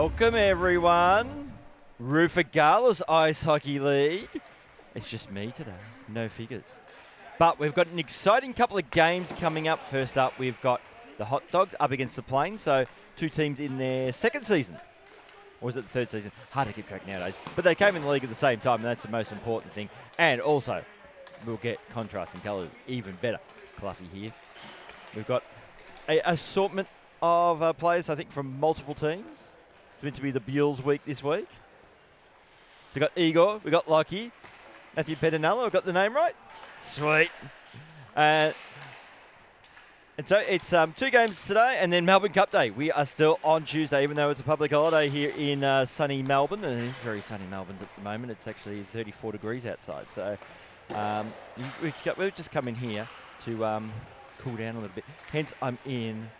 Welcome everyone. Rufagalas Ice Hockey League. It's just me today, no figures. But we've got an exciting couple of games coming up. First up, we've got the Hot Dogs up against the Plains. So two teams in their second season. Or was it the third season? Hard to keep track nowadays. But they came in the league at the same time, and that's the most important thing. And also, we'll get contrast in colour even better. Cluffy here. We've got an assortment of players, I think, from multiple teams. It's meant to be the Buells week this week. So we've got Igor, we've got Lockie, Matthew Pedinello, I've got the name right. Sweet. And so it's 2 games today, and then Melbourne Cup Day. We are still on Tuesday, even though it's a public holiday here in sunny Melbourne. And it's very sunny Melbourne at the moment. It's actually 34 degrees outside. So we've just come in here to cool down a little bit. Hence, I'm in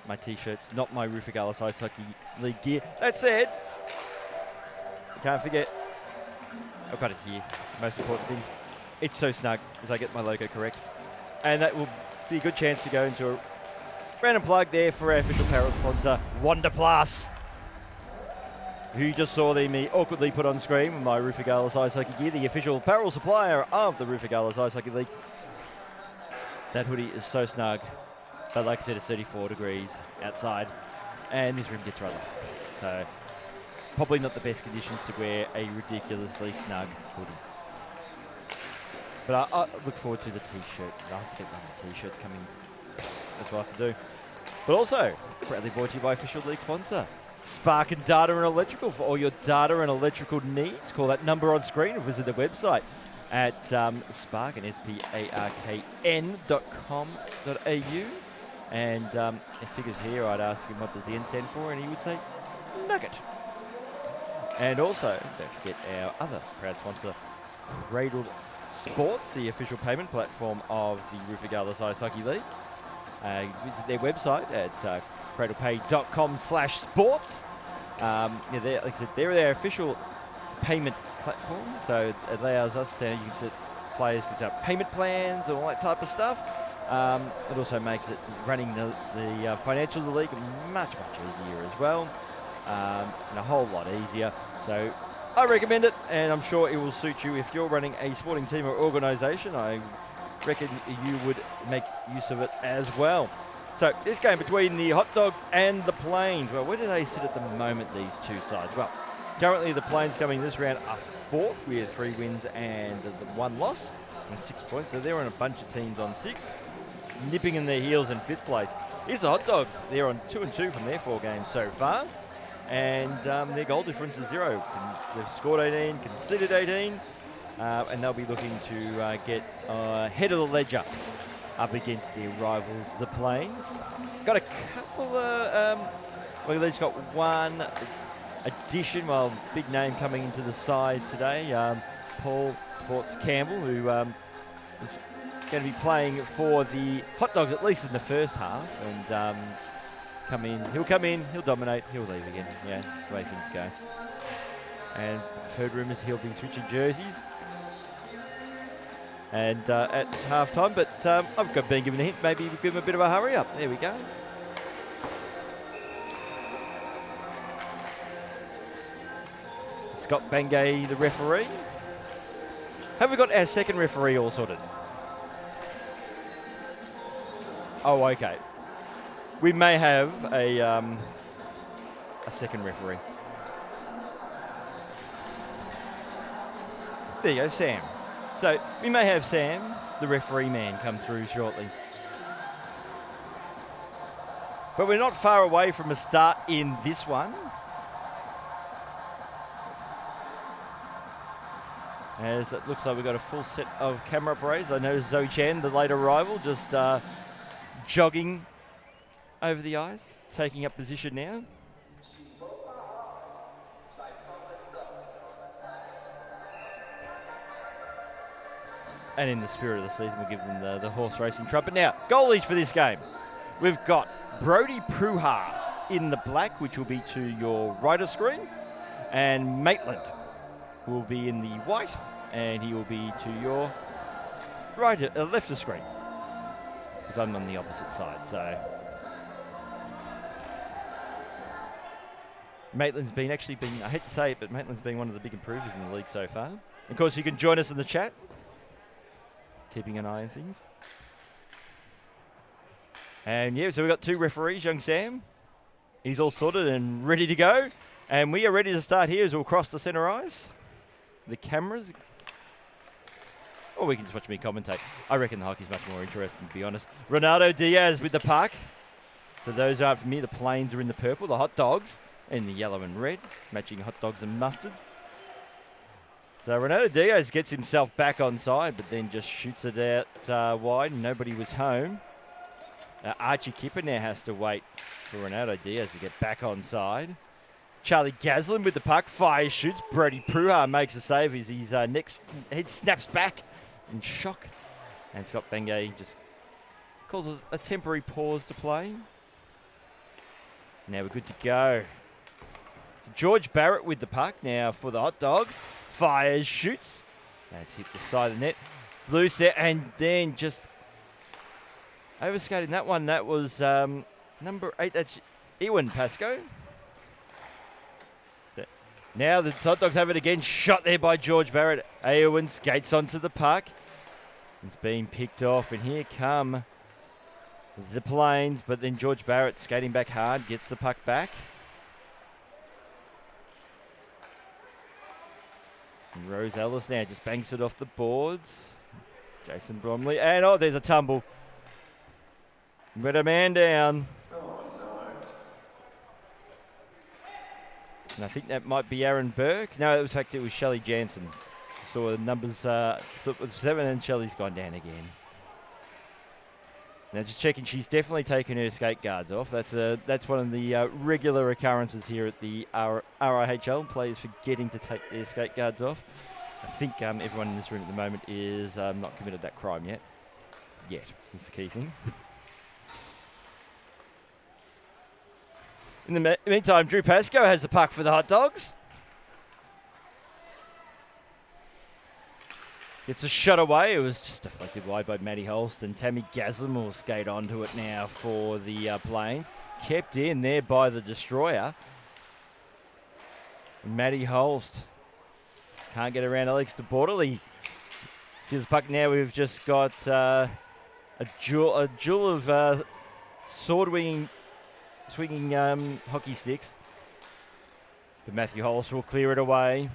my T-shirts, not my Rufagalas Ice Hockey League gear. That said, can't forget, I've got it here. Most important thing, it's so snug as I get my logo correct. And that will be a good chance to go into a random plug there for our official apparel sponsor, Wonder Plus, who you just saw me awkwardly put on screen with my Rufagalas Ice Hockey gear, the official apparel supplier of the Rufagalas Ice Hockey League. That hoodie is so snug. But like I said, it's 34 degrees outside, and this room gets rather hot. So probably not the best conditions to wear a ridiculously snug hoodie. But I look forward to the T-shirt. I have to get one of the T-shirts coming. That's what I have to do. But also, proudly brought to you by official league sponsor, Spark and Data and Electrical. For all your data and electrical needs, call that number on screen or visit the website at sparkn, sparkn.com.au. And if figures here, I'd ask him what does the N stand for, and he would say nugget. And also, don't forget our other proud sponsor, Cradled Sports, the official payment platform of the Rufagalas Ice Hockey League. Visit their website at cradlepay.com/sports. Like I said, they're their official payment platform, so it allows us to, you can set, players can set up payment plans and all that type of stuff. It also makes it running the financials of the league much easier as well, and a whole lot easier. So I recommend it, and I'm sure it will suit you if you're running a sporting team or organisation. I reckon you would make use of it as well. So this game between the Hot Dogs and the Plains. Well, where do they sit at the moment, these two sides? Well, currently the Plains coming this round are 4th with 3 wins and 1 loss and 6 points. So they're on a bunch of teams on 6. Nipping in their heels in 5th place. Here's the Hot Dogs. They're on 2-2 from their 4 games so far. And their goal difference is 0. They've scored 18, conceded 18. And they'll be looking to get head of the ledger up against their rivals, the Plains. Got a couple of... well, they've got one addition. Well, big name coming into the side today. Paul Sports Campbell, who... is going to be playing for the Hot Dogs at least in the first half, and he'll come in, he'll dominate, he'll leave again. Yeah, the way things go. And I've heard rumours he'll be switching jerseys and at half time, but I've been given a hint, maybe we'll give him a bit of a hurry up. There we go. Scott Bangay, the referee. Have we got our second referee all sorted? Oh, okay. We may have a second referee. There you go, Sam. So we may have Sam, the referee man, come through shortly. But we're not far away from a start in this one. As it looks like we've got a full set of camera operators. I noticed Zoe Chan, the late arrival, just jogging over the ice, taking up position now. And in the spirit of the season, we'll give them the horse racing trumpet. Now, goalies for this game. We've got Brody Pruha in the black, which will be to your right of screen, and Maitland will be in the white, and he will be to your left of screen, because I'm on the opposite side. So Maitland's actually been, I hate to say it, but Maitland's been one of the big improvers in the league so far. Of course, you can join us in the chat, keeping an eye on things. And yeah, so we've got 2 referees, young Sam. He's all sorted and ready to go. And we are ready to start here as we'll cross the centre ice. The cameras. Or we can just watch me commentate. I reckon the hockey's much more interesting, to be honest. Ronaldo Diaz with the puck. So those aren't for me. The Plains are in the purple. The Hot Dogs in the yellow and red, matching hot dogs and mustard. So Ronaldo Diaz gets himself back on side, but then just shoots it out wide. Nobody was home. Archie Kipper now has to wait for Ronaldo Diaz to get back on side. Charlie Gaslin with the puck, fires, shoots. Brody Pruha makes a save as his next head snaps back in shock. And Scott Bengay just causes a temporary pause to play. Now we're good to go. So George Barrett with the puck now for the Hot Dogs. Fires, shoots. That's hit the side of the net. It's loose there, and then just overskating that one. That was number 8. That's Ewan Pascoe. So now the Hot Dogs have it again. Shot there by George Barrett. Ewan skates onto the puck. It's being picked off, and here come the Plains, but then George Barrett skating back hard, gets the puck back. And Rose Ellis now just banks it off the boards. Jason Bromley, and oh, there's a tumble. But a man down. Oh, no. And I think that might be Aaron Burke. No, in fact, it was Shelley Jansen. Saw the numbers flip with 7, and Shelley's gone down again. Now just checking, she's definitely taken her skate guards off. That's one of the regular occurrences here at the RIHL. Players forgetting to take their skate guards off. I think everyone in this room at the moment is not committed that crime yet. Yet is the key thing. In the meantime, Drew Pascoe has the puck for the Hot Dogs. It's a shot away. It was just deflected wide by Matty Holst, and Tammy Gaslin will skate onto it now for the Plains. Kept in there by the Destroyer. And Matty Holst can't get around Alex de Borderly. See the puck now. We've just got a jewel of swinging hockey sticks. But Matthew Holst will clear it away.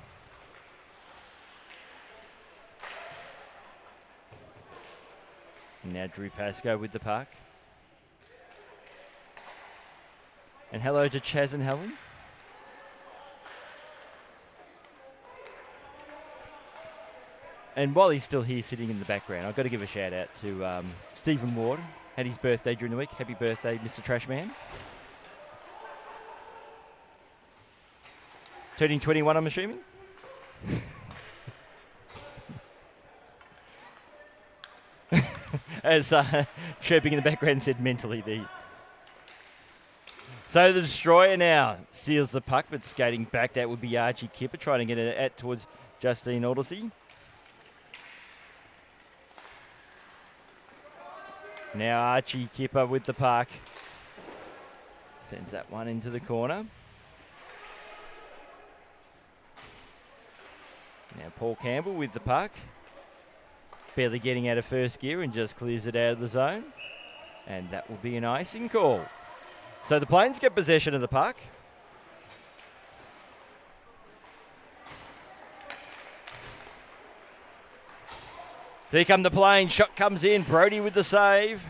And now Drew Pascoe with the puck. And hello to Chaz and Helen. And while he's still here sitting in the background, I've got to give a shout out to Stephen Ward. Had his birthday during the week. Happy birthday, Mr. Trashman. Turning 21, I'm assuming. As chirping in the background said mentally there. So the Destroyer now steals the puck, but skating back, that would be Archie Kipper trying to get it out towards Justine Odyssey. Now Archie Kipper with the puck. Sends that one into the corner. Now Paul Campbell with the puck. Barely getting out of first gear and just clears it out of the zone. And that will be an icing call. So the Plains get possession of the puck. So here come the Plains. Shot comes in. Brody with the save.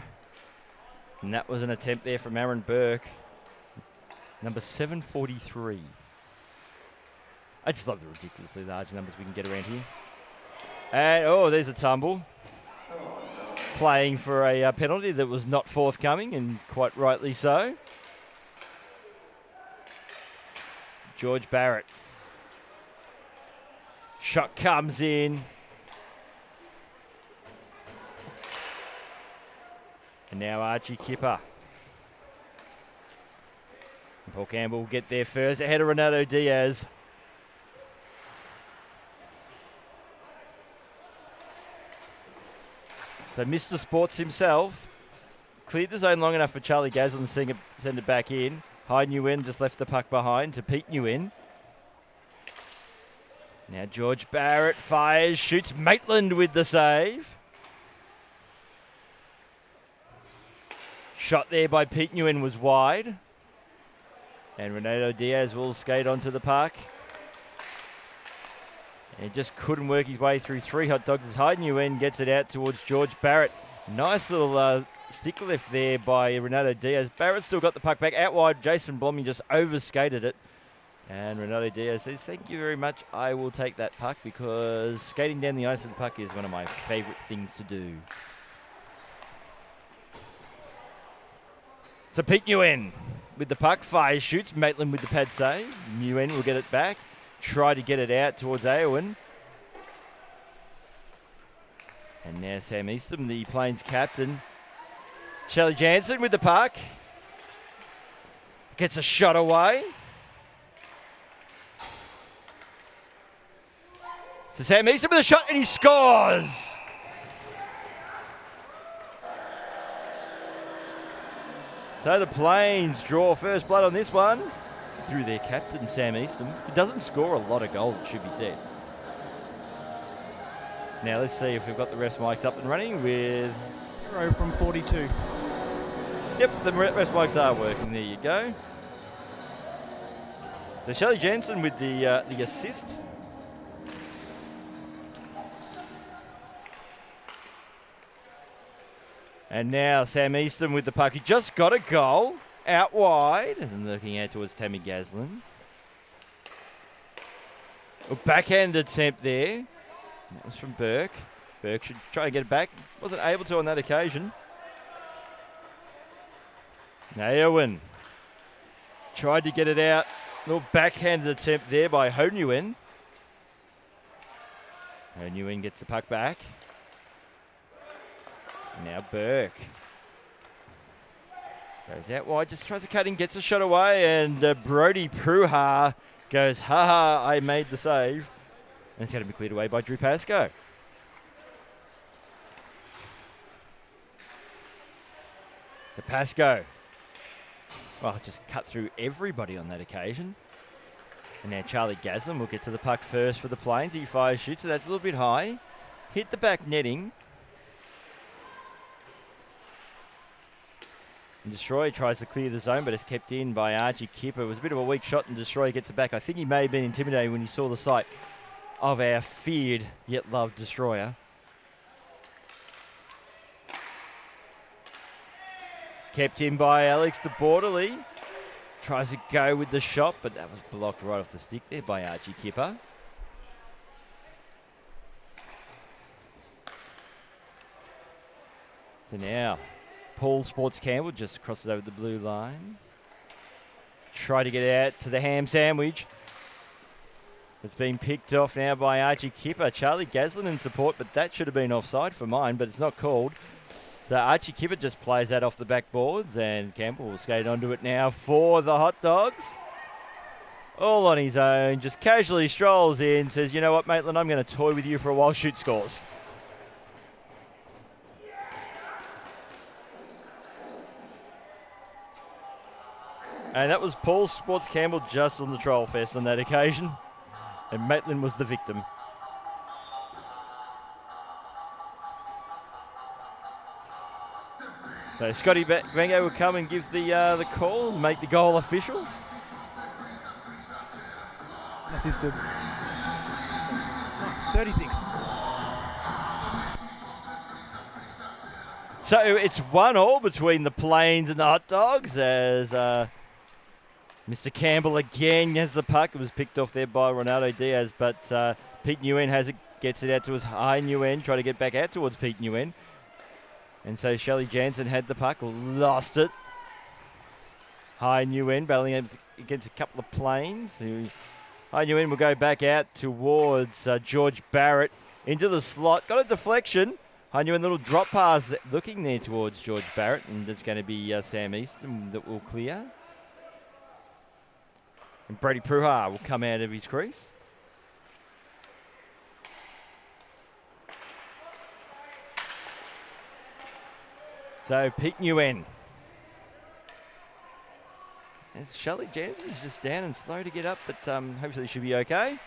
And that was an attempt there from Aaron Burke. Number 743. I just love the ridiculously large numbers we can get around here. And, oh, there's a tumble. Playing for a penalty that was not forthcoming, and quite rightly so. George Barrett. Shot comes in. And now Archie Kipper. And Paul Campbell will get there first, ahead of Ronaldo Diaz. So Mr. Sports himself cleared the zone long enough for Charlie Gaslin to send it back in. High Nguyen just left the puck behind to Pete Nguyen. Now George Barrett fires, shoots Maitland with the save. Shot there by Pete Nguyen was wide. And Renato Diaz will skate onto the puck. And just couldn't work his way through 3 hot dogs as High Nguyen gets it out towards George Barrett. Nice little stick lift there by Renato Diaz. Barrett still got the puck back out wide. Jason Bloming just overskated it. And Renato Diaz says, thank you very much. I will take that puck because skating down the ice with the puck is one of my favourite things to do. So Pete Nguyen with the puck, fires, shoots. Maitland with the pad save. Nguyen will get it back. Try to get it out towards Aowen. And now Sam Eastham, the Plains captain. Shelley Jansen with the puck. Gets a shot away. So Sam Eastham with a shot and he scores! So the Plains draw first blood on this one through their captain, Sam Eastham. He doesn't score a lot of goals, it should be said. Now let's see if we've got the refs mics up and running with... 0 from 42. Yep, the refs mics are working. There you go. So Shelley Jansen with the assist. And now Sam Eastham with the puck. He just got a goal out wide. And looking out towards Tammy Gaslin. A backhand attempt there. That was from Burke. Burke should try to get it back. Wasn't able to on that occasion. Naowen tried to get it out. Little backhanded attempt there by Ho Nguyen. Ho Nguyen gets the puck back. Now Burke. Goes out wide, just tries to cut in, gets a shot away, and Brody Pruha goes, ha, I made the save. And it's going to be cleared away by Drew Pascoe. So Pascoe, well, just cut through everybody on that occasion. And now Charlie Gaslin will get to the puck first for the Plains. He fires, shoots, so that's a little bit high. Hit the back netting. And Destroyer tries to clear the zone, but it's kept in by Archie Kipper. It was a bit of a weak shot, and Destroyer gets it back. I think he may have been intimidated when he saw the sight of our feared yet loved Destroyer. Kept in by Alex de Borderly. Tries to go with the shot, but that was blocked right off the stick there by Archie Kipper. So now Paul Sports Campbell just crosses over the blue line. Try to get out to the ham sandwich. It's been picked off now by Archie Kipper. Charlie Gaslin in support, but that should have been offside for mine, but it's not called. So Archie Kipper just plays that off the backboards, and Campbell will skate onto it now for the Hot Dogs. All on his own, just casually strolls in, says, you know what, Maitland, I'm going to toy with you for a while, shoot scores. And that was Paul Sports Campbell just on the troll fest on that occasion. And Maitland was the victim. So Scotty Bango will come and give the call, make the goal official. Assisted. 36. So it's 1-1 between the Plains and the Hot Dogs as Mr. Campbell again has the puck. It was picked off there by Ronaldo Diaz, but Pete Nguyen has it, gets it out to his High Nguyen, try to get back out towards Pete Nguyen. And so Shelley Jansen had the puck, lost it. High Nguyen battling against a couple of Plains. High Nguyen will go back out towards George Barrett into the slot. Got a deflection. High Nguyen, little drop pass looking there towards George Barrett, and it's going to be Sam Eastham that will clear. And Brady Pruha will come out of his crease. So Pete Nguyen. And Shelley Jansen's just down and slow to get up, but hopefully she'll be okay.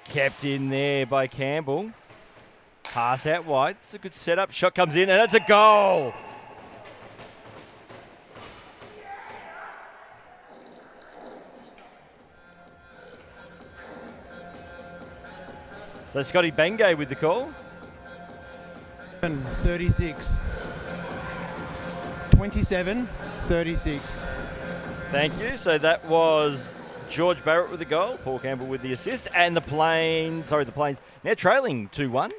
Kept in there by Campbell. Pass out wide. It's a good setup. Shot comes in, and it's a goal. So Scotty Bengay with the call. 36. 27-36. Thank you. So that was George Barrett with the goal, Paul Campbell with the assist, and the Plains now trailing 2-1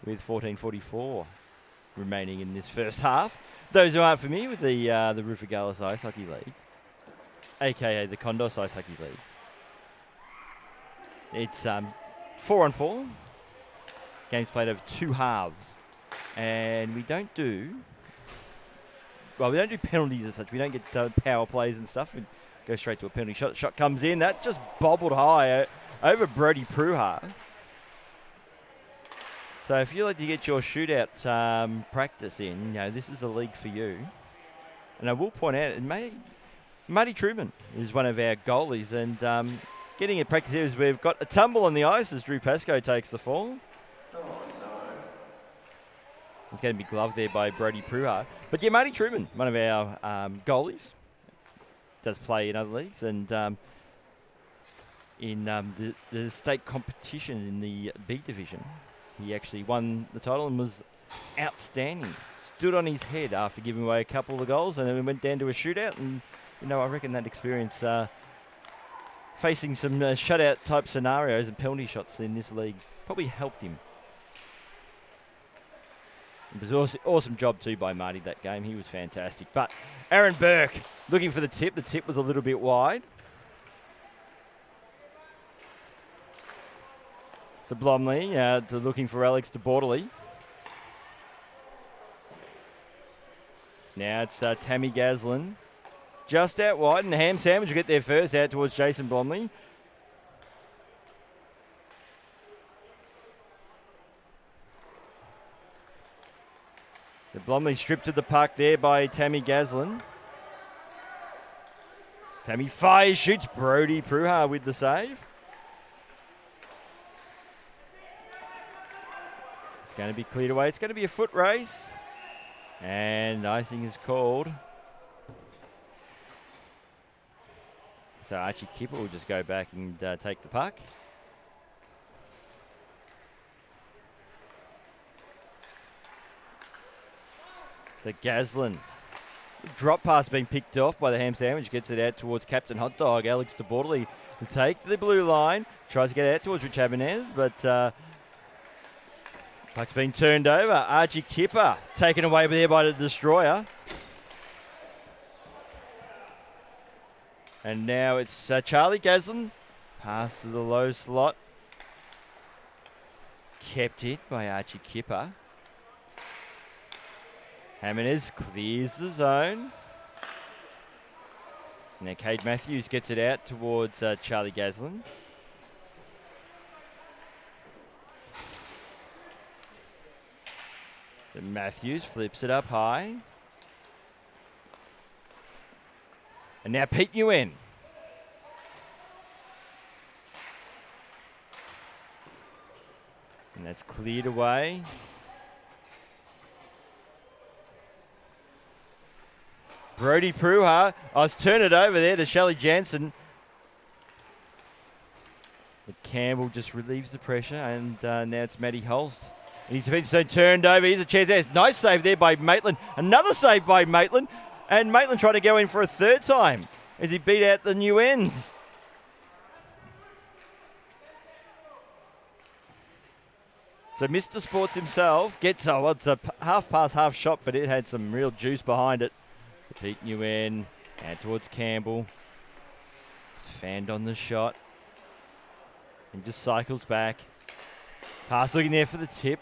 with 14:44 remaining in this first half. Those who aren't familiar with the Rufigalis Ice Hockey League, aka the Kondos Ice Hockey League, it's 4-on-4 games played over 2 halves, and we don't do penalties as such. We don't get power plays and stuff. We go straight to a penalty shot. Shot comes in. That just bobbled high over Brody Pruha. So if you like to get your shootout practice in, this is the league for you. And I will point out, Marty Truman is one of our goalies, and getting a practice here is we've got a tumble on the ice as Drew Pascoe takes the fall. It's going to be gloved there by Brody Pruha. But yeah, Marty Truman, one of our goalies, does play in other leagues, and in the state competition in the B division, he actually won the title and was outstanding. Stood on his head after giving away a couple of goals, and then we went down to a shootout. And I reckon that experience facing some shutout type scenarios and penalty shots in this league probably helped him. It was an awesome job too by Marty that game. He was fantastic. But Aaron Burke looking for the tip. The tip was a little bit wide. So Blomley looking for Alex de Bordeley. Now it's Tammy Gaslin. Just out wide, and the Ham Sandwich will get there first, out towards Jason Blomley. The Blomley stripped to the puck there by Tammy Gaslin. Tammy fires, shoots. Brody Pruha with the save. It's going to be cleared away. It's going to be a foot race. And icing is called. So Archie Kipper will just go back and take the puck. So Gaslin. Drop pass being picked off by the Ham Sandwich. Gets it out towards Captain Hot Dog. Alex de Bordeley will take the blue line. Tries to get it out towards Rich Abinez, but puck's been turned over. Archie Kipper taken away there by the Destroyer. And now it's Charlie Gaslin. Pass to the low slot. Kept it by Archie Kipper. Jimenez clears the zone. Now Cade Matthews gets it out towards Charlie Gaslin. So Matthews flips it up high. And now Pete Nguyen. And that's cleared away. Brody Pruha. Let's turn it over there to Shelley Jansen. But Campbell just relieves the pressure, and now it's Matty Holst. And his defense zone turned over. Here's a chance there. Nice save there by Maitland. Another save by Maitland. And Maitland tried to go in for a third time as he beat out the new ends. So Mr. Sports himself gets, it's a half pass, half shot, but it had some real juice behind it. So Pete Nguyen out towards Campbell. Fanned on the shot. And just cycles back. Pass looking there for the tip.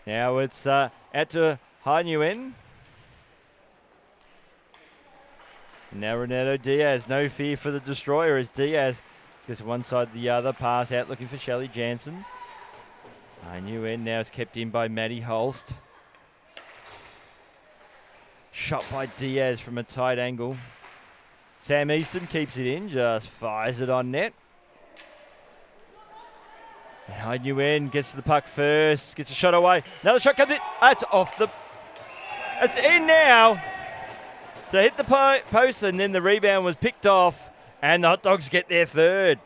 Now it's out to Hai Nguyen. And now Renato Diaz. No fear for the Destroyer as Diaz goes to one side to the other. Pass out looking for Shelley Jansen. I knew in now is kept in by Matty Holst. Shot by Diaz from a tight angle. Sam Easton keeps it in, just fires it on net. And I knew in, gets to the puck first, gets a shot away. Another shot comes in. That's off the... It's in now. So hit the post and then the rebound was picked off and the Hot Dogs get their third.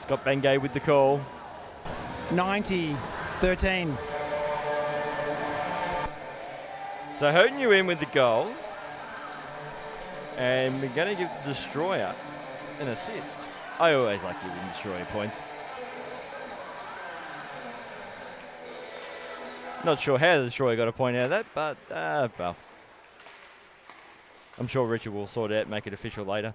Scott Bangay with the call. 90-13. So Hoden you in with the goal. And we're going to give the Destroyer an assist. I always like giving Destroyer points. Not sure how the Destroyer got a point out of that, but, well. I'm sure Richard will sort it out and make it official later.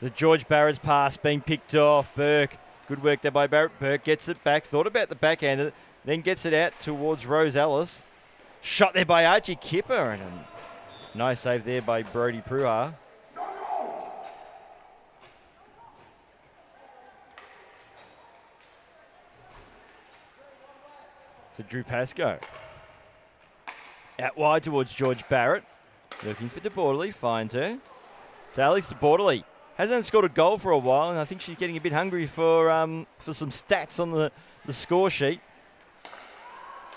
The George Barrett's pass being picked off. Burke. Good work there by Barrett. Burke gets it back. Thought about the backhand of it. Then gets it out towards Rose Ellis. Shot there by Archie Kipper. And a nice save there by Brody Pruha. So Drew Pascoe. Out wide towards George Barrett. Looking for DeBortley. Finds her. So Alex DeBortley hasn't scored a goal for a while, and I think she's getting a bit hungry for some stats on the score sheet.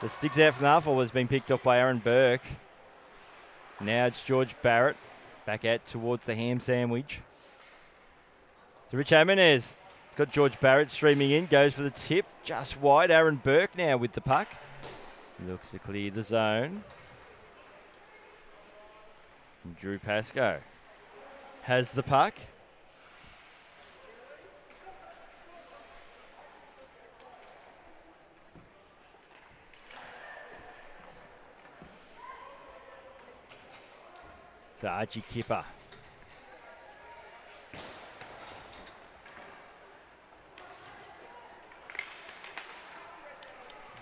The sticks out from the half has been picked off by Aaron Burke. Now it's George Barrett back out towards the ham sandwich. So Rich Jimenez. It's got George Barrett streaming in, goes for the tip, just wide. Aaron Burke now with the puck. Looks to clear the zone. And Drew Pascoe has the puck. So Archie Kipper.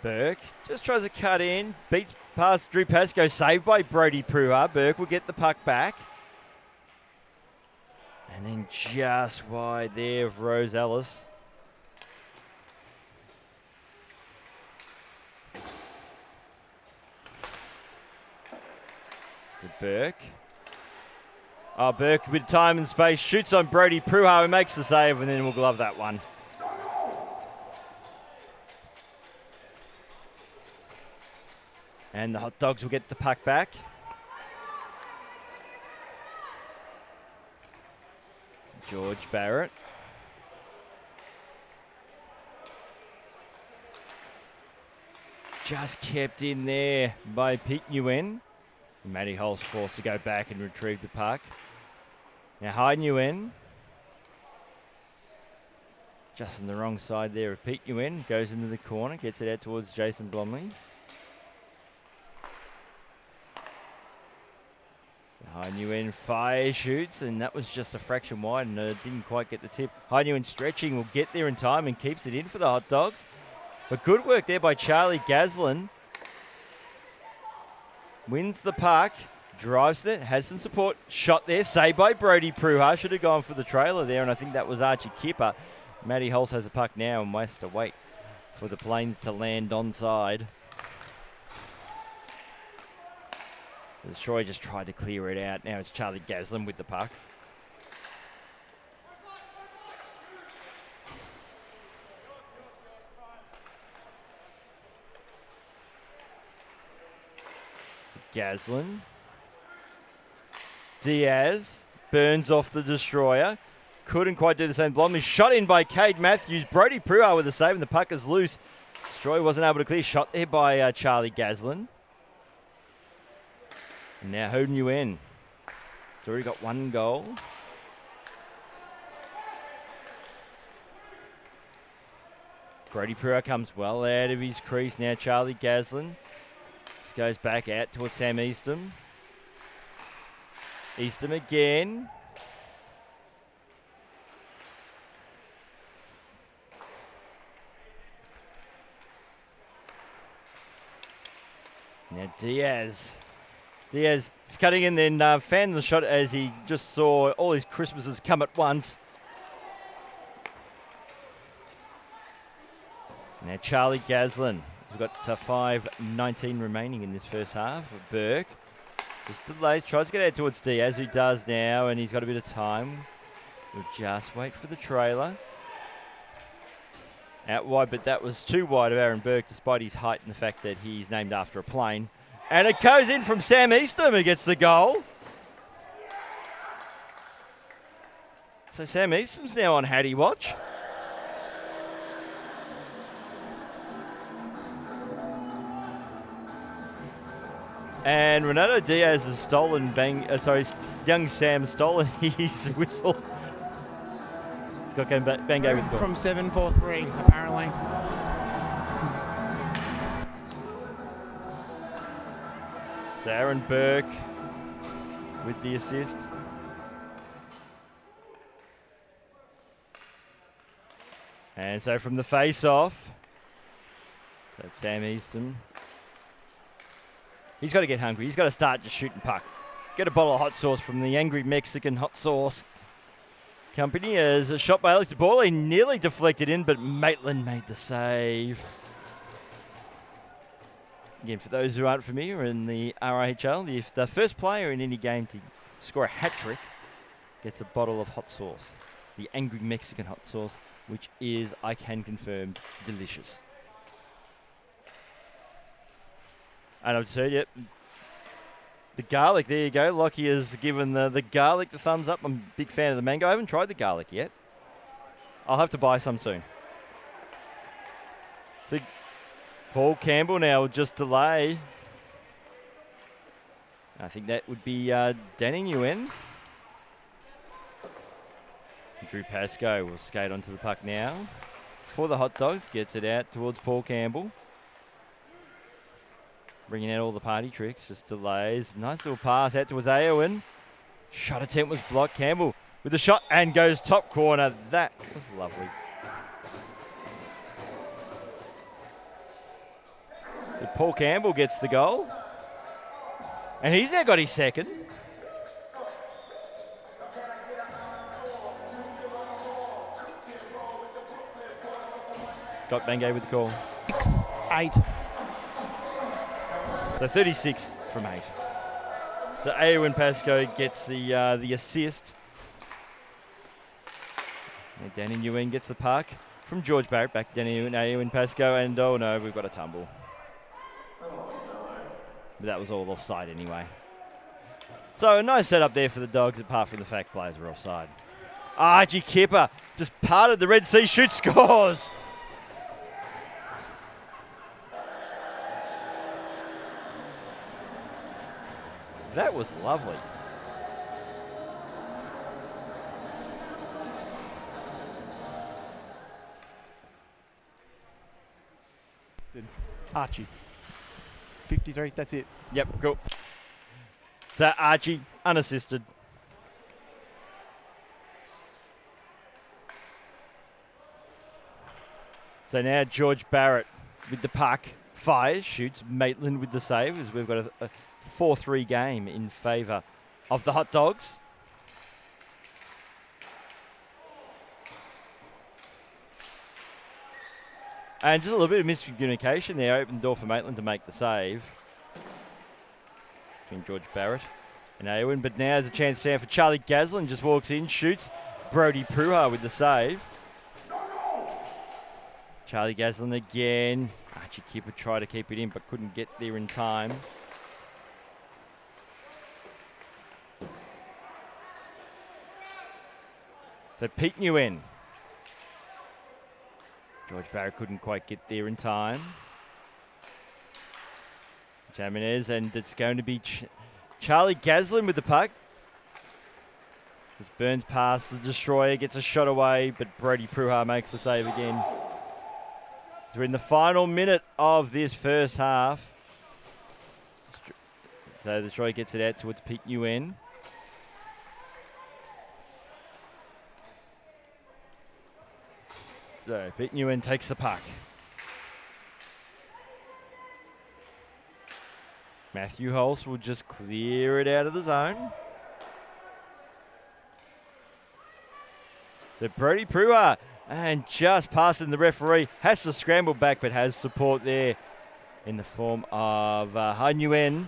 Burke just tries to cut in, beats past Drew Pascoe, saved by Brody Pruha. Burke will get the puck back. And then just wide there of Rose Ellis. So Burke. Oh, Burke with time and space, shoots on Brody Pruha, who makes the save, and then we'll glove that one. And the Hot Dogs will get the puck back. George Barrett. Just kept in there by Pete Nguyen. Matty Holt's forced to go back and retrieve the puck. Now Hyde Nguyen. Just on the wrong side there of Pete Nguyen. Goes into the corner, gets it out towards Jason Blomley. Hyde Nguyen fire shoots, and that was just a fraction wide and didn't quite get the tip. Hyde Nguyen stretching, will get there in time and keeps it in for the Hot Dogs. But good work there by Charlie Gaslin. Wins the puck, drives it, has some support. Shot there, saved by Brody Pruha. Should have gone for the trailer there, and I think that was Archie Kipper. Matty Holtz has the puck now and has to wait for the Plains to land onside. The Destroyer just tried to clear it out. Now it's Charlie Gaslin with the puck. Gaslin. Diaz burns off the Destroyer. Couldn't quite do the same. Blomley shot in by Cade Matthews. Brody Pruha with the save, and the puck is loose. Destroyer wasn't able to clear. Shot there by Charlie Gaslin. And now Hoden Nguyen. He's already got one goal. Brody Pruha comes well out of his crease. Now Charlie Gaslin. This goes back out towards Sam Easton. Easton again. Now Diaz Diaz is cutting in, then fanned the shot as he just saw all his Christmases come at once. Now Charlie Gaslin. We've got 5:19 remaining in this first half. Burke just delays, tries to get out towards Diaz, who does now, and he's got a bit of time. We'll just wait for the trailer. Out wide, but that was too wide of Aaron Burke, despite his height and the fact that he's named after a plane. And it goes in from Sam Eastham, who gets the goal. So Sam Eastham's now on Hattie watch. And Renato Diaz has stolen young Sam stolen his whistle. He's got going Bango with the ball. From 7-4-3, apparently. So Aaron Burke with the assist. And so from the face-off, so that's Sam Easton. He's got to get hungry. He's got to start just shooting puck. Get a bottle of hot sauce from the Angry Mexican Hot Sauce Company as a shot by Alex DeBorley nearly deflected in, but Maitland made the save. Again, for those who aren't familiar in the RIHL, if the first player in any game to score a hat-trick gets a bottle of hot sauce. The Angry Mexican Hot Sauce, which is, I can confirm, delicious. And I've said, yep, the garlic, there you go. Lockie has given the garlic the thumbs up. I'm a big fan of the mango. I haven't tried the garlic yet. I'll have to buy some soon. So Paul Campbell now will just delay. I think that would be Danny Nguyen. Drew Pascoe will skate onto the puck now. For the Hot Dogs, gets it out towards Paul Campbell. Bringing out all the party tricks, just delays. Nice little pass out towards Aowen. Shot attempt was blocked. Campbell with the shot and goes top corner. That was lovely. So Paul Campbell gets the goal. And he's now got his second. Scott Bangay with the call. 6-8. So 36 from 8. So Aowen Pascoe gets the assist. And Danny Nguyen gets the puck from George Barrett. Back to Danny Nguyen, Aowen Pascoe, and oh no, we've got a tumble. But that was all offside anyway. So a nice setup there for the Dogs, apart from the fact players were offside. Archie Kipper just parted the Red Sea, shoots, scores. That was lovely. Archie. 53, that's it. Yep, cool. So Archie, unassisted. So now George Barrett with the puck. Fires, shoots. Maitland with the save as we've got a 4-3 game in favour of the Hot Dogs. And just a little bit of miscommunication there. Open door for Maitland to make the save. Between George Barrett and Aowen. But now there's a chance down for Charlie Gaslin. Just walks in, shoots. Brody Pruha with the save. Charlie Gaslin again. Archie Kipper tried to keep it in but couldn't get there in time. So Pete Nguyen. George Barrett couldn't quite get there in time. Jaminez, and it's going to be Charlie Gaslin with the puck. Just burns past the Destroyer, gets a shot away, but Brody Pruha makes the save again. So we're in the final minute of this first half. So the Destroyer gets it out towards Pete Nguyen. So Pete Nguyen takes the puck. Matthew Holst will just clear it out of the zone. So Brody Pruha, and just passing the referee, has to scramble back but has support there in the form of Ha Nguyen.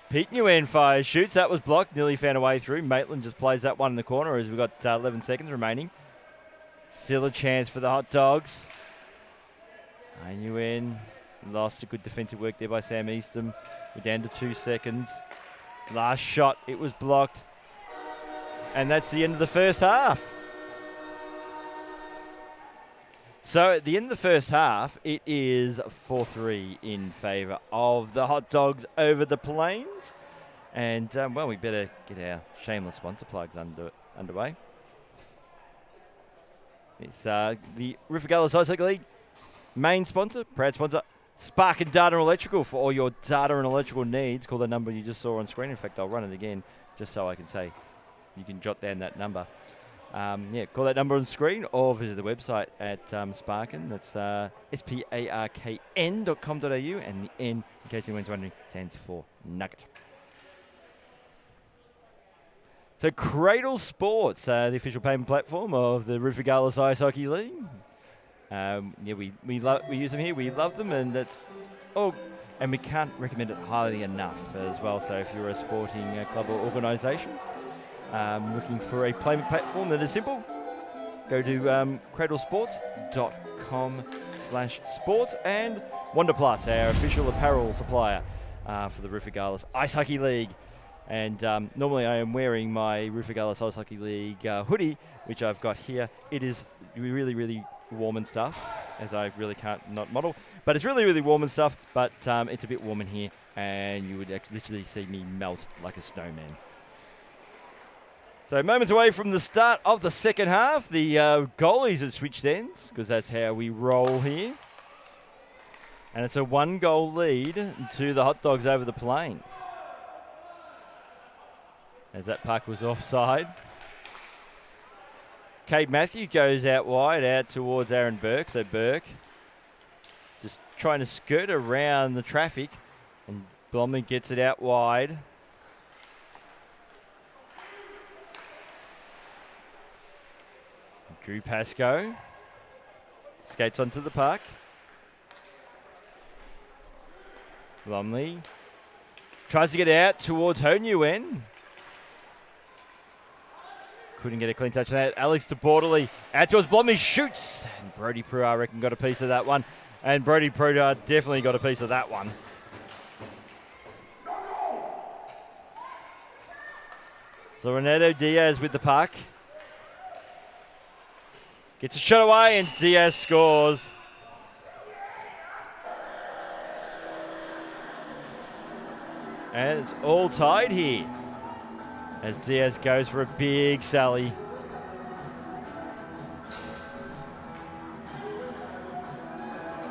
Pete Nguyen fires, shoots, that was blocked, nearly found a way through. Maitland just plays that one in the corner as we've got 11 seconds remaining. Still a chance for the Hot Dogs. Ha Nguyen lost a good defensive work there by Sam Eastham. We're down to 2 seconds. Last shot, it was blocked. And that's the end of the first half. So at the end of the first half, it is 4-3 in favour of the Hot Dogs over the Plains. And, well, we better get our shameless sponsor plugs underway. It's the Rufigallis Ice Hockey League main sponsor, proud sponsor, Spark and Data Electrical for all your data and electrical needs. Call the number you just saw on screen. In fact, I'll run it again just so I can say you can jot down that number. Yeah, call that number on screen or visit the website at Sparkin. That's sparkn.com.au, and the N, in case anyone's wondering, stands for Nugget. So Cradle Sports, the official payment platform of the Rufigallis Ice Hockey League. Yeah, we use them here. We love them, and that's and we can't recommend it highly enough as well. So if you're a sporting club or organisation looking for a payment platform that is simple, go to cradlesports.com/sports, and Wonder Plus, our official apparel supplier for the Rufigallis Ice Hockey League. And normally I am wearing my Rufigallis Ice Hockey League hoodie, which I've got here. It is really, really warm and stuff, as I really can't not model. But it's really, really warm and stuff, but it's a bit warm in here, and you would literally see me melt like a snowman. So moments away from the start of the second half, the goalies have switched ends, because that's how we roll here. And it's a 1-goal lead to the Hot Dogs over the Plains. As that puck was offside. Cade Matthew goes out wide, out towards Aaron Burke. So Burke just trying to skirt around the traffic, and Blomley gets it out wide. Drew Pascoe skates onto the puck. Blomley tries to get out towards Ha Nguyen. Couldn't get a clean touch on that. Alex de Bordeley out towards Blomley, shoots. And Brody Pruha, I reckon, got a piece of that one. And Brody Pruha definitely got a piece of that one. So Renato Diaz with the puck. Gets a shot away, and Diaz scores. And it's all tied here, as Diaz goes for a big sally.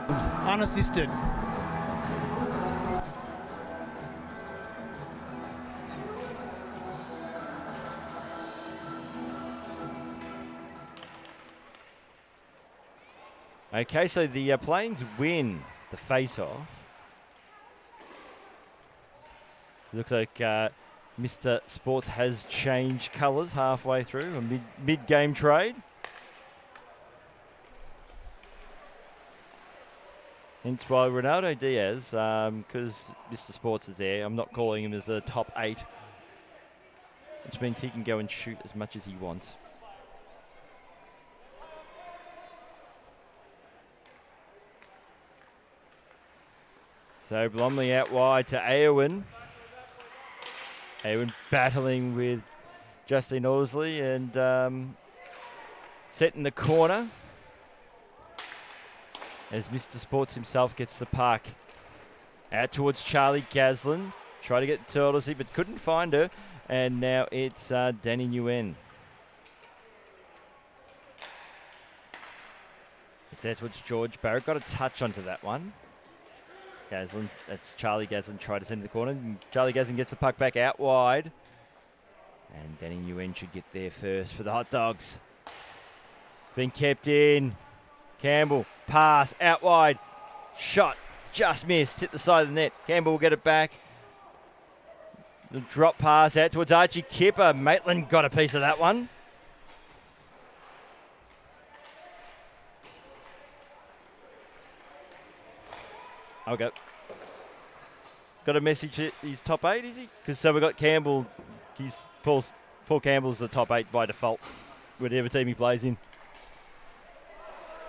Unassisted. Okay, so the Plains win the face-off. Looks like Mr. Sports has changed colours halfway through, a mid-game trade. Hence why Ronaldo Diaz, because Mr. Sports is there, I'm not calling him as a top 8, which means he can go and shoot as much as he wants. So Blomley out wide to Eowyn. Eowyn battling with Justine Orsley and set in the corner as Mr. Sports himself gets the puck. Out towards Charlie Gaslin. Tried to get to Orsley but couldn't find her. And now it's Danny Nguyen. It's out towards George Barrett. Got a touch onto that one. Gaslin, that's Charlie Gaslin, tried to send to the corner. Charlie Gaslin gets the puck back out wide. And Danny Nguyen should get there first for the Hot Dogs. Been kept in. Campbell, pass, out wide. Shot, just missed. Hit the side of the net. Campbell will get it back. The drop pass out towards Archie Kipper. Maitland got a piece of that one. Okay. Got a message that he's top 8, is he? Because so we got Campbell. Paul Campbell's the top 8 by default, whatever team he plays in.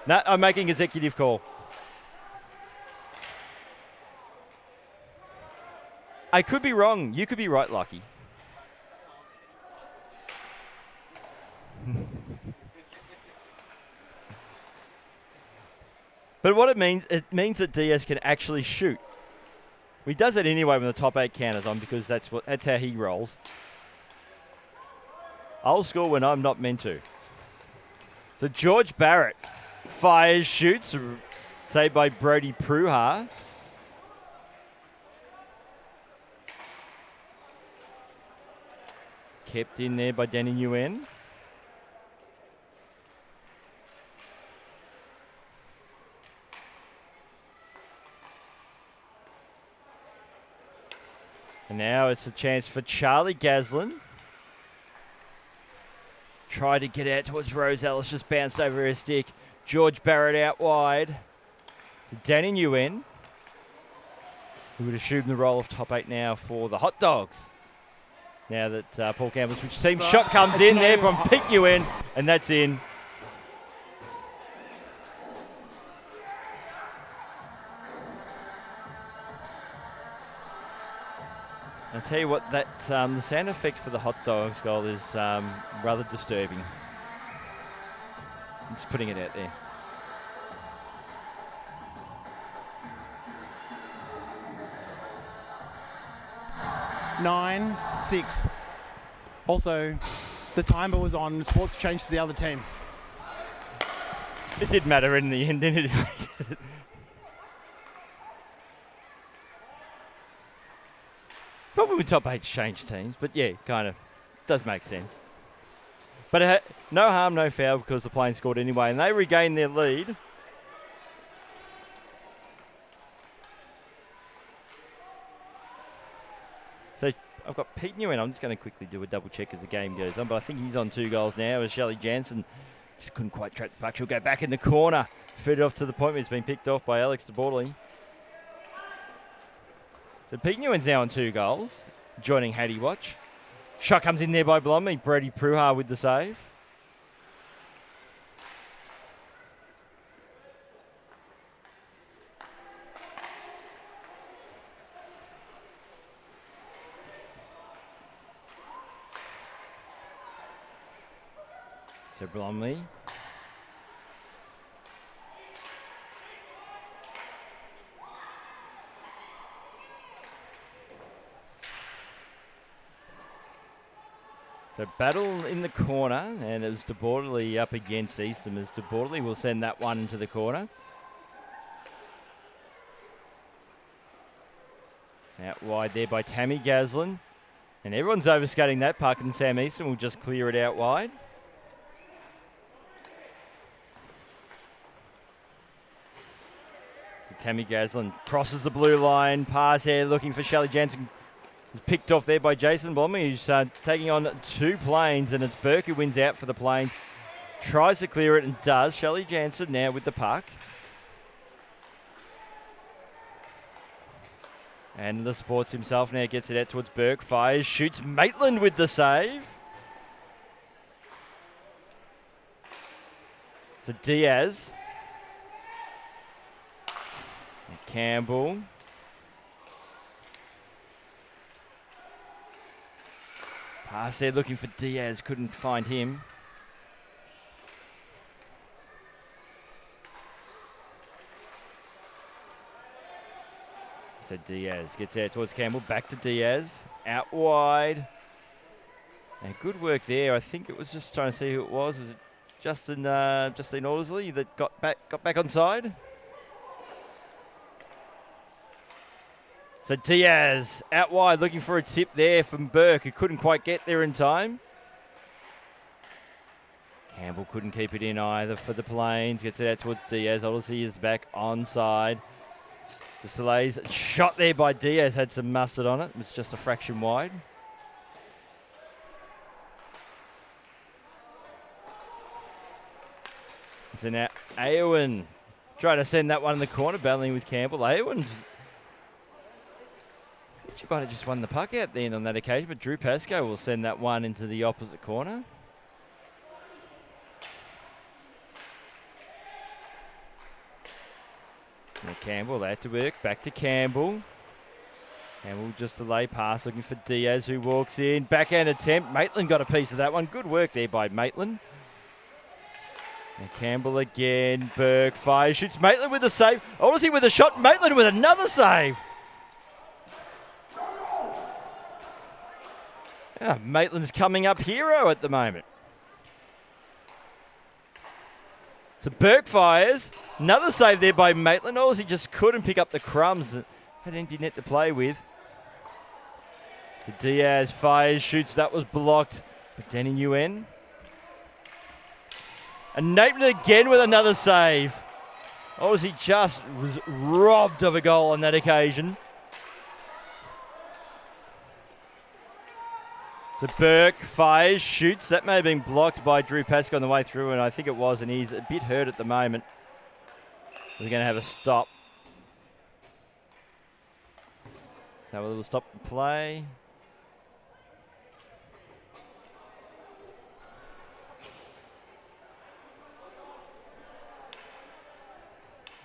No, I'm making executive call. I could be wrong. You could be right, Lucky. But what it means that Diaz can actually shoot. He does it anyway when the top 8 counters on because that's how he rolls. I'll score when I'm not meant to. So George Barrett fires, shoots, saved by Brody Pruha. Kept in there by Danny Nguyen. And now it's a chance for Charlie Gaslin. Try to get out towards Rose Ellis, just bounced over her stick. George Barrett out wide. So Danny Nguyen, who would assume the role of top 8 now for the Hot Dogs. Now that Paul Campbell switched teams. Shot comes in there from Pete Nguyen, and that's in. I'll tell you what, that the sound effect for the Hot Dogs goal is rather disturbing. I'm just putting it out there. Nine, 6. Also, the timer was on. Sports changed to the other team. It did matter in the end, didn't it? Probably when top 8's change teams, but yeah, kind of does make sense. But no harm, no foul because the Plains scored anyway, and they regain their lead. So I've got Pete Nguyen. I'm just going to quickly do a double check as the game goes on, but I think he's on 2 goals now as Shelley Jansen just couldn't quite track the puck. She'll go back in the corner, fed it off to the point where it's been picked off by Alex de Borley. So Pete Nguyen's now on 2 goals, joining Hattie Watch. Shot comes in there by Blomley. Brady Pruha with the save. So Blomley. So battle in the corner, and it was de Borley up against Eastham as de Borley will send that one into the corner. Out wide there by Tammy Gaslin. And everyone's overskating that puck, and Sam Eastham will just clear it out wide. So Tammy Gaslin crosses the blue line, pass here looking for Shelley Jansen. Picked off there by Jason Blomley, who's taking on 2 Plains, and it's Burke who wins out for the Plains. Tries to clear it and does. Shelley Jansen now with the puck. And the Sports himself now gets it out towards Burke. Fires, shoots. Maitland with the save. So Diaz. And Campbell. Pass there looking for Diaz. Couldn't find him. So Diaz gets out towards Campbell. Back to Diaz. Out wide. And good work there. I think it was just trying to see who it was. Was it Justine Aldersley that got back on side? So Diaz out wide looking for a tip there from Burke, who couldn't quite get there in time. Campbell couldn't keep it in either for the Plains. Gets it out towards Diaz. Aldersley is back onside. Just delays. Shot there by Diaz. Had some mustard on it. It was just a fraction wide. So now Eowyn trying to send that one in the corner, battling with Campbell. Eowyn's... I think she might have just won the puck out then on that occasion, but Drew Pascoe will send that one into the opposite corner. Now Campbell, they had to work. Back to Campbell. Campbell just delay pass, looking for Diaz, who walks in. Backhand attempt. Maitland got a piece of that one. Good work there by Maitland. And Campbell again. Burke fires, shoots Maitland with a save. Odyssey with a shot. Maitland with another save. Maitland's coming up hero at the moment. So Burke fires. Another save there by Maitland. Odyssey just couldn't pick up the crumbs. Had empty net to play with. So Diaz fires, shoots. That was blocked. But Danny Nguyen. And Nathan again with another save. Obviously just was robbed of a goal on that occasion. So Burke fires, shoots. That may have been blocked by Drew Pascoe on the way through, and I think it was, and he's a bit hurt at the moment. We're going to have a stop. So we'll stop the play.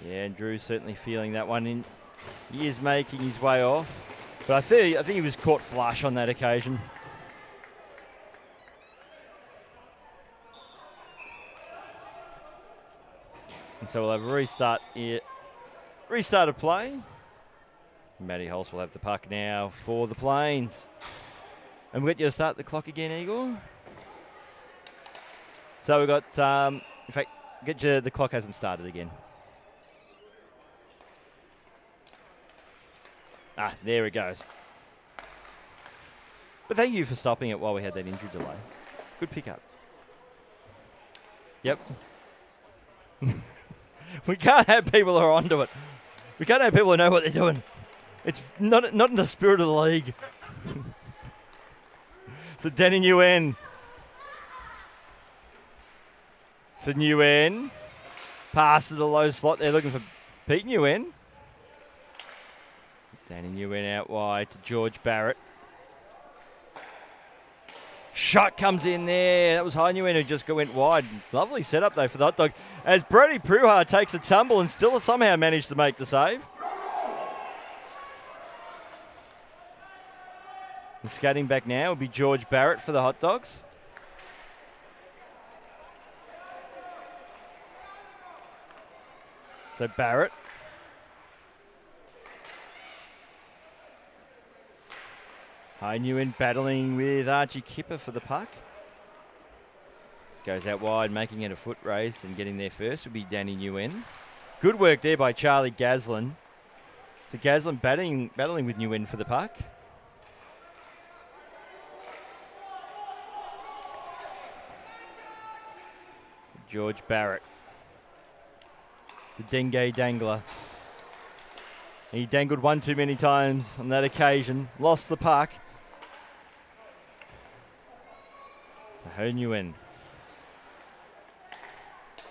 Yeah, and Drew's certainly feeling that one in. He is making his way off. But I think he was caught flush on that occasion. And so we'll have a restart of play. Matty Holst will have the puck now for the Plains. And we'll get you to start the clock again, Igor. So we've got, in fact, the clock hasn't started again. There it goes. But thank you for stopping it while we had that injury delay. Good pickup. Yep. We can't have people who are onto it. We can't have people who know what they're doing. It's not in the spirit of the league. So Danny Nguyen. So Nguyen. Pass to the low slot. They're looking for Pete Nguyen. Danny Nguyen out wide to George Barrett. Shot comes in there. That was High Nguyen who just went wide. Lovely setup though for the Hot Dogs. As Brody Pruha takes a tumble and still somehow managed to make the save. And skating back now will be George Barrett for the Hot Dogs. So Barrett. High Nguyen battling with Archie Kipper for the puck. Goes out wide, making it a foot race and getting there first will be Danny Nguyen. Good work there by Charlie Gaslin. So Gaslin battling with Nguyen for the puck. George Barrett. The dengue dangler. He dangled one too many times on that occasion. Lost the puck. So Ho Nguyen.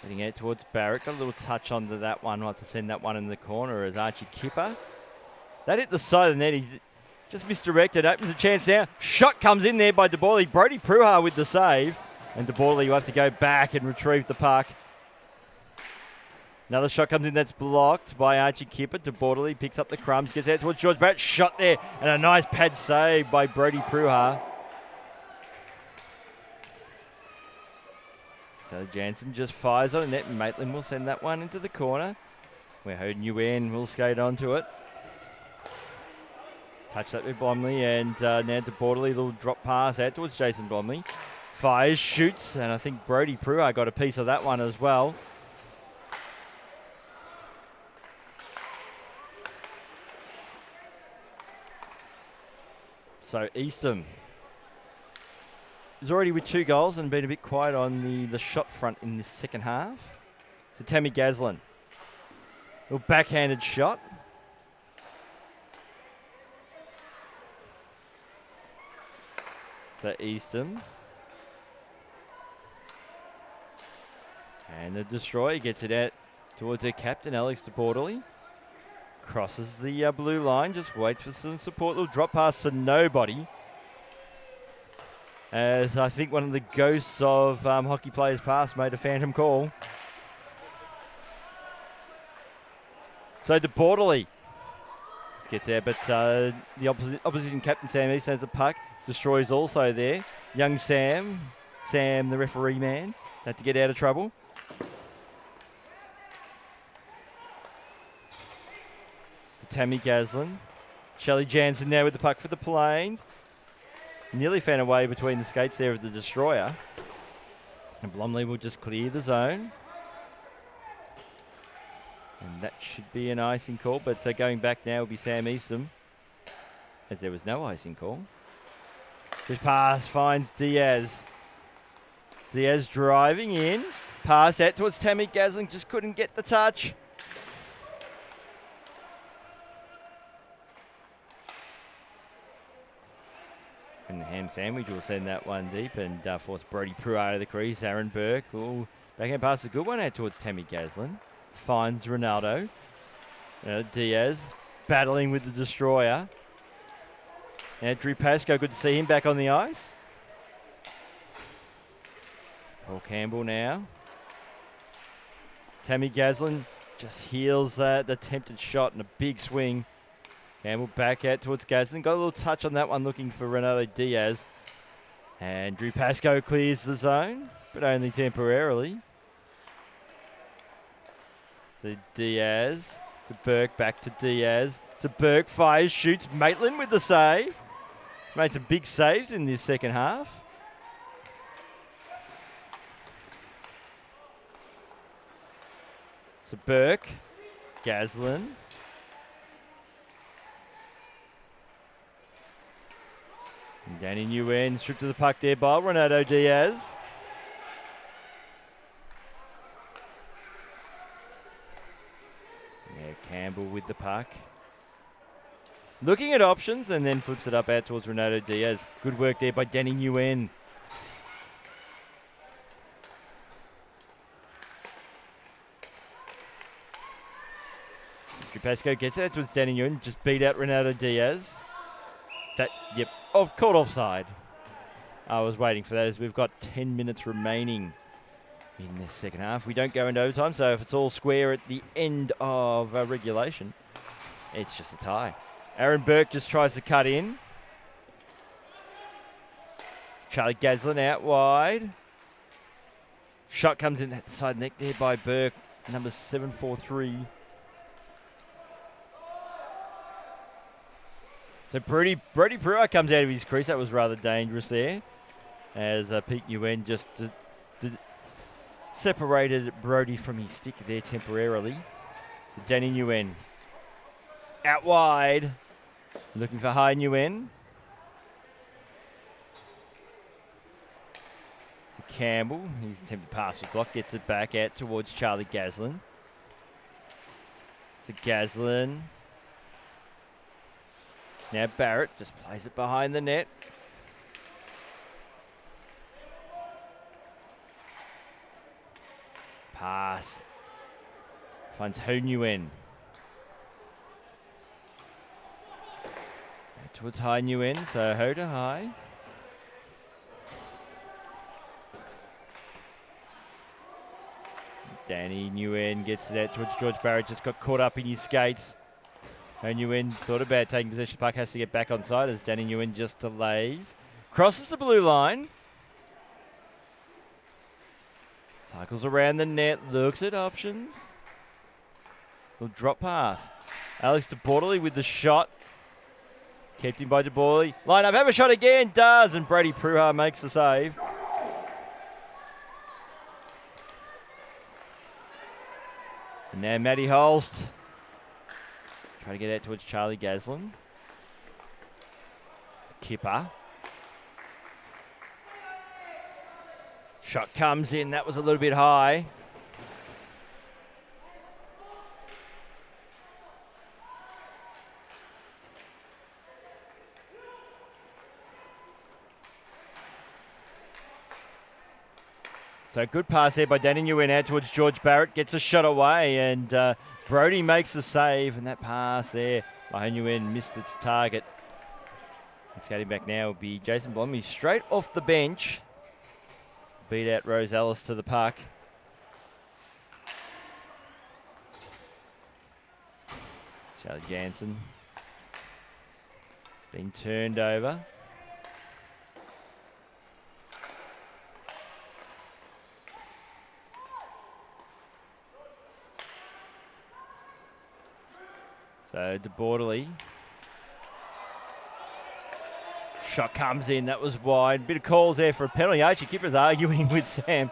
Heading out towards Barrett. Got a little touch onto that one. We'll have to send that one in the corner as Archie Kipper. That hit the side of the net. He just misdirected. Opens a chance now. Shot comes in there by De Borley. Brody Pruha with the save. And De Borley will have to go back and retrieve the puck. Another shot comes in that's blocked by Archie Kipper. De Borley picks up the crumbs. Gets out towards George Barrett. Shot there. And a nice pad save by Brody Pruha. So Jansen just fires on a net, and Maitland will send that one into the corner. Where Ho Nguyen will skate onto it. Touch that with Blomley, and now De Borley, little drop pass out towards Jason Blomley. Fires, shoots, and I think Brody Pruha got a piece of that one as well. So Eastham is already with 2 goals and been a bit quiet on the shot front in this second half. So Tammy Gaslin. A little backhanded shot. to Eastham. And the Destroyer gets it out towards her captain, Alex DeBortoli. Crosses the blue line, just waits for some support. Little drop pass to nobody. As I think one of the ghosts of hockey players past made a phantom call. So DeBortoli just gets there, but the opposition captain, Sam East, has the puck. Destroyer's also there. Young Sam, the referee man, had to get out of trouble. Tammy Gaslin. Shelley Jansen now with the puck for the Plains. Nearly found a way between the skates there of the Destroyer. And Blomley will just clear the zone. And that should be an icing call, but going back now will be Sam Eastham, as there was no icing call. This pass finds Diaz. Diaz driving in. Pass out towards Tammy Gaslin, just couldn't get the touch. And the ham sandwich will send that one deep and force Brody Pruitt out of the crease. Aaron Burke, backhand pass, a good one out towards Tammy Gaslin. Finds Ronaldo. Diaz battling with the Destroyer. Now Drew Pascoe, good to see him back on the ice. Paul Campbell now. Tammy Gaslin just heals the attempted shot and a big swing. Campbell back out towards Gaslin. Got a little touch on that one, looking for Ronaldo Diaz. And Drew Pascoe clears the zone, but only temporarily. To Diaz, to Burke, back to Diaz. To Burke, fires, shoots. Maitland with the save. Made some big saves in this second half. So Burke, Gaslin. And Danny Nguyen stripped to the puck there by Ronaldo Diaz. Yeah, Campbell with the puck. Looking at options and then flips it up out towards Ronaldo Diaz. Good work there by Danny Nguyen. Pascoe gets it towards Danny Nguyen. Just beat out Ronaldo Diaz. Caught offside. I was waiting for that as we've got 10 minutes remaining in this second half. We don't go into overtime, so if it's all square at the end of regulation, it's just a tie. Aaron Burke just tries to cut in. Charlie Gaslin out wide. Shot comes in at the side neck there by Burke, number 743. So Brody Pruitt comes out of his crease. That was rather dangerous there, as Pete Nguyen just separated Brody from his stick there temporarily. So Danny Nguyen out wide, looking for high Nguyen. So Campbell, his attempted pass was blocked, gets it back out towards Charlie Gaslin. So Gaslin. Now Barrett just plays it behind the net. Pass. Finds Ho Nguyen. Towards High Nguyen, so Ho to High. Danny Nguyen gets it out towards George Barrett, just got caught up in his skates. Ho Nguyen thought about taking possession. Puck has to get back on side as Danny Nguyen just delays. Crosses the blue line. Cycles around the net, looks at options. Little drop pass. Alex DeBortoli with the shot. Kept him by DeBortoli. Line up, have a shot again, does, and Brady Pruitt makes the save. And now Matty Holst. Trying to get out towards Charlie Gaslin. Kipper. Shot comes in. That was a little bit high. So good pass there by Danny Nguyen out towards George Barrett. Gets a shot away, and Brody makes the save. And that pass there by Nguyen missed its target. And skating back now will be Jason Blomley straight off the bench. Beat out Rose Ellis to the puck. Charlie Jansen being turned over. So De Bordeley. Shot comes in, that was wide. Bit of calls there for a penalty. Archie Kipper's arguing with Sam.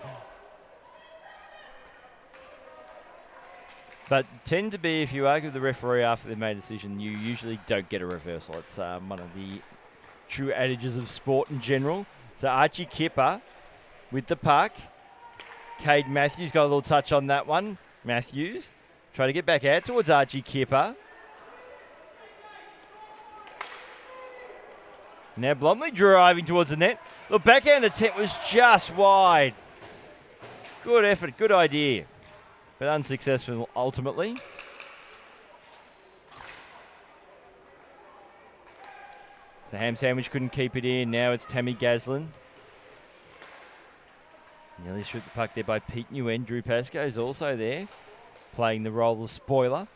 But tend to be, if you argue with the referee after they've made a decision, you usually don't get a reversal. It's one of the true adages of sport in general. So Archie Kipper with the puck. Cade Matthews got a little touch on that one. Matthews try to get back out towards Archie Kipper. Now Blomley driving towards the net. The backhand attempt was just wide. Good effort, good idea. But unsuccessful ultimately. The ham sandwich couldn't keep it in. Now it's Tammy Gaslin. Nearly stripped the puck there by Pete Nguyen. Drew Pascoe is also there, playing the role of spoiler.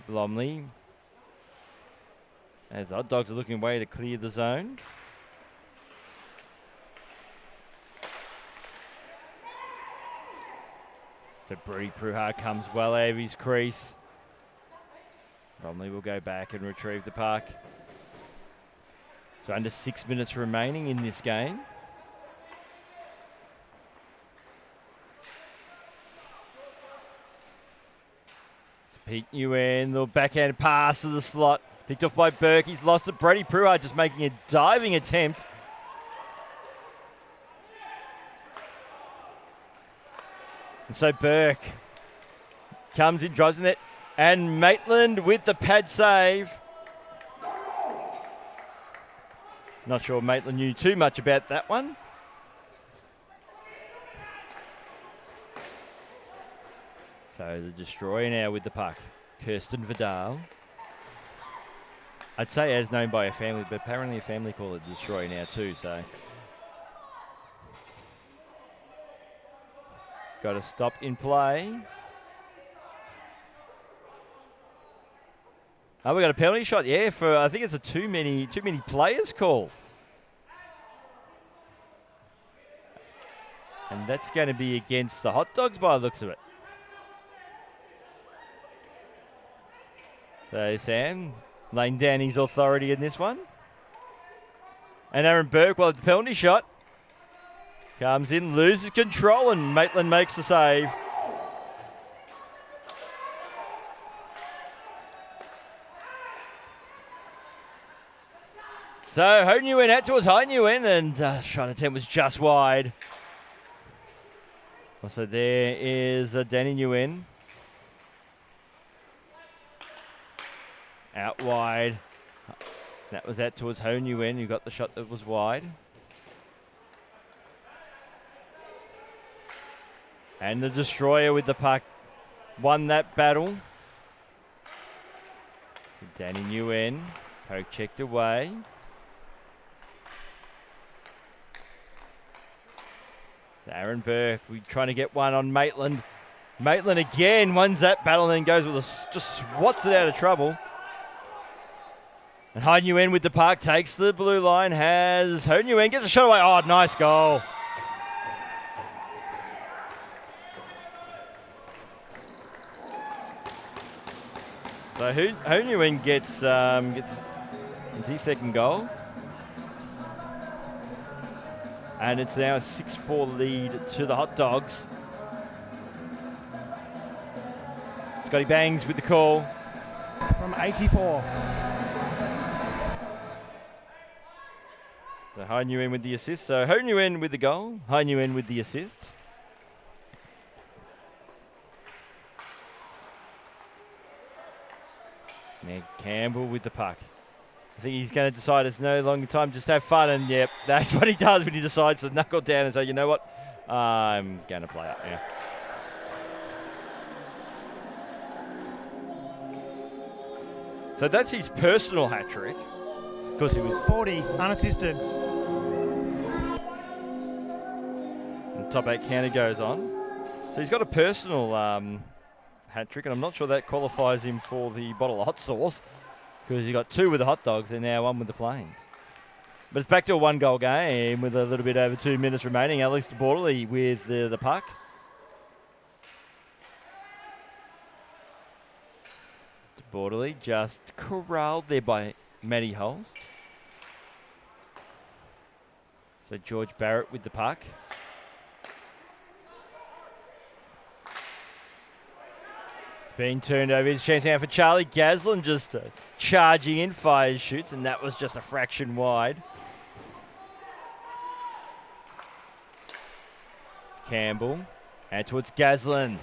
Blomley. As the Hot Dogs are looking away to clear the zone. So Brody Pruhar comes well out of his crease. Bromley will go back and retrieve the puck. So under 6 minutes remaining in this game. So Pete Nguyen, the backhand pass to the slot. Picked off by Burke. He's lost it. Brody Pruhar just making a diving attempt. And so Burke comes in, drives in it. And Maitland with the pad save. Not sure Maitland knew too much about that one. So the destroyer now with the puck. Kirsten Vidal. I'd say as known by a family, but apparently a family call it Destroyer now too, so. Got a stop in play. Oh, we got a penalty shot, yeah, for I think it's a too many players call. And that's going to be against the Hot Dogs by the looks of it. So Sam laying down his authority in this one. And Aaron Burke, well, the penalty shot. Comes in, loses control, and Maitland makes the save. So Ho Nguyen out towards Hai Nguyen, and shot attempt was just wide. Also there is Danny Nguyen. Out wide. That was out towards Ho Nguyen, who got the shot that was wide. And the Destroyer with the puck won that battle. So Danny Nguyen, poke checked away. So Aaron Burke, we're trying to get one on Maitland. Maitland again wins that battle and then goes with just swats it out of trouble. And Hai Nguyen with the puck takes the blue line, has Ho Nguyen, gets a shot away. Oh, nice goal. So Ho Nguyen gets his second goal. And it's now a 6-4 lead to the Hot Dogs. Scotty Bangs with the call. From 84. So Hai Nguyen with the assist. So Ho Nguyen with the goal. Hai Nguyen with the assist. Now Campbell with the puck. I think he's going to decide it's no longer time, just have fun, and yep, that's what he does when he decides to knuckle down and say, you know what, I'm going to play up now. So that's his personal hat trick. Because he was 40, unassisted. And top 8 counter goes on. So he's got a personal hat trick, and I'm not sure that qualifies him for the bottle of hot sauce, because he got 2 with the hot dogs and now 1 with the planes. But it's back to a 1-goal game with a little bit over 2 minutes remaining. Alex Borderley with the puck. Borderley just corralled there by Matty Holst. So George Barrett with the puck. It's been turned over. His chance now for Charlie Gaslin, just charging in, fires, shoots, and that was just a fraction wide. It's Campbell, and towards Gaslin.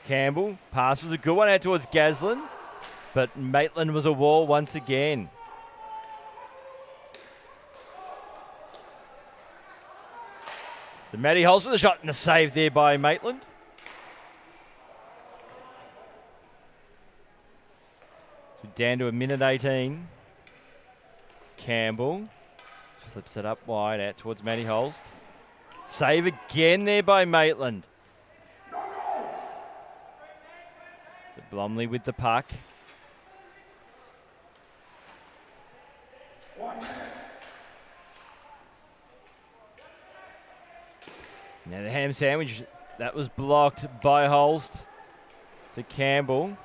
Campbell, pass was a good one out towards Gaslin, but Maitland was a wall once again. So Matty Holtz with a shot and a save there by Maitland. So down to a minute 18. Campbell flips it up wide out towards Matty Holst. Save again there by Maitland. Blomley with the puck. Now the ham sandwich, that was blocked by Holst. So Campbell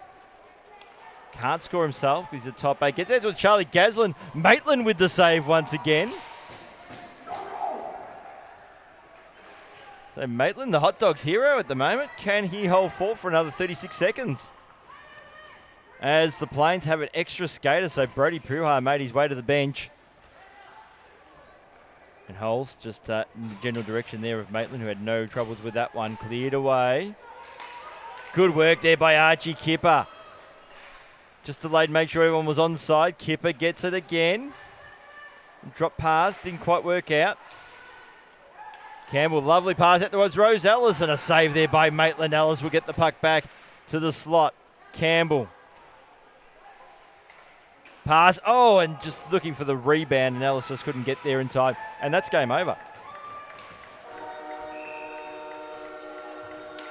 can't score himself because he's the top 8. Gets out to Charlie Gaslin. Maitland with the save once again. So Maitland, the hot dog's hero at the moment. Can he hold fort for another 36 seconds? As the Plains have an extra skater, so Brody Puhar made his way to the bench. And Holes just in the general direction there of Maitland, who had no troubles with that one. Cleared away. Good work there by Archie Kipper. Just delayed, make sure everyone was onside. Kipper gets it again. Drop pass, didn't quite work out. Campbell, lovely pass out towards Rose Ellis, and a save there by Maitland. Ellis will get the puck back to the slot. Campbell. Pass, and just looking for the rebound, and Ellis just couldn't get there in time. And that's game over.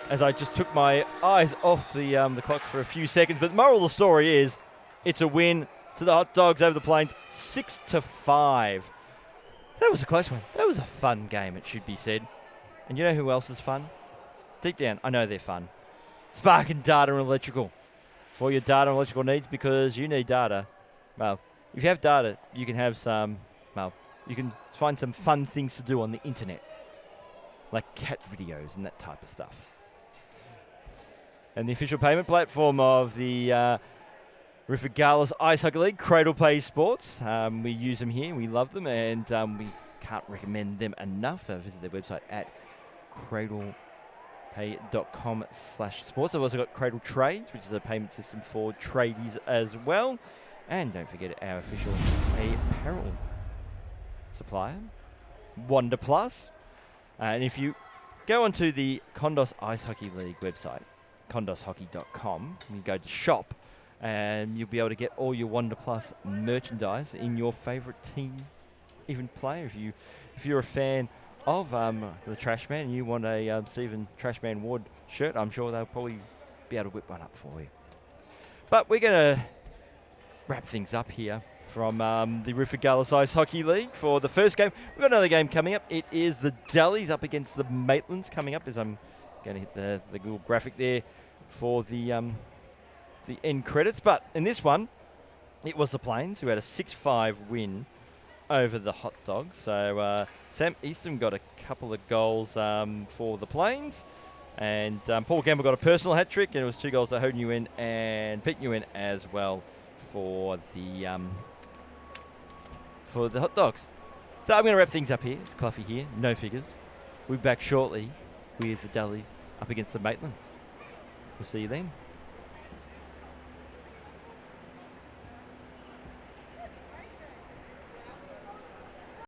As I just took my eyes off the clock for a few seconds. But the moral of the story is, it's a win to the Hot Dogs over the Plains, 6-5. That was a close one. That was a fun game, it should be said. And you know who else is fun? Deep down, I know they're fun. Spark and Data and Electrical. For your data and electrical needs, because you need data. Well, if you have data, you can have you can find some fun things to do on the internet. Like cat videos and that type of stuff. And the official payment platform of the Ruffigalis Ice Hockey League, Cradle Pay Sports. We use them here, we love them, and we can't recommend them enough. Visit their website at cradlepay.com/sports. I've also got Cradle Trades, which is a payment system for tradies as well. And don't forget our official apparel supplier, Wonder Plus. And if you go onto the Kondos Ice Hockey League website, kondoshockey.com, and you go to shop, and you'll be able to get all your Wonder Plus merchandise in your favourite team, even player. If you're a fan of the Trashman and you want a Stephen Trashman Ward shirt, I'm sure they'll probably be able to whip one up for you. But we're going to wrap things up here from the Ruffigalis Ice Hockey League for the first game. We've got another game coming up. It is the Dellies up against the Maitlands coming up, as I'm going to hit the little graphic there for the end credits. But in this one, it was the Plains who had a 6-5 win over the Hot Dogs. So Sam Easton got a couple of goals for the Plains. And Paul Gamble got a personal hat trick, and it was 2 goals to Ho Nguyen and Pete Nguyen as well for the Hot Dogs. So I'm going to wrap things up here. It's Cluffy here, no figures. We'll be back shortly with the Dellies up against the Maitlands. We'll see you then.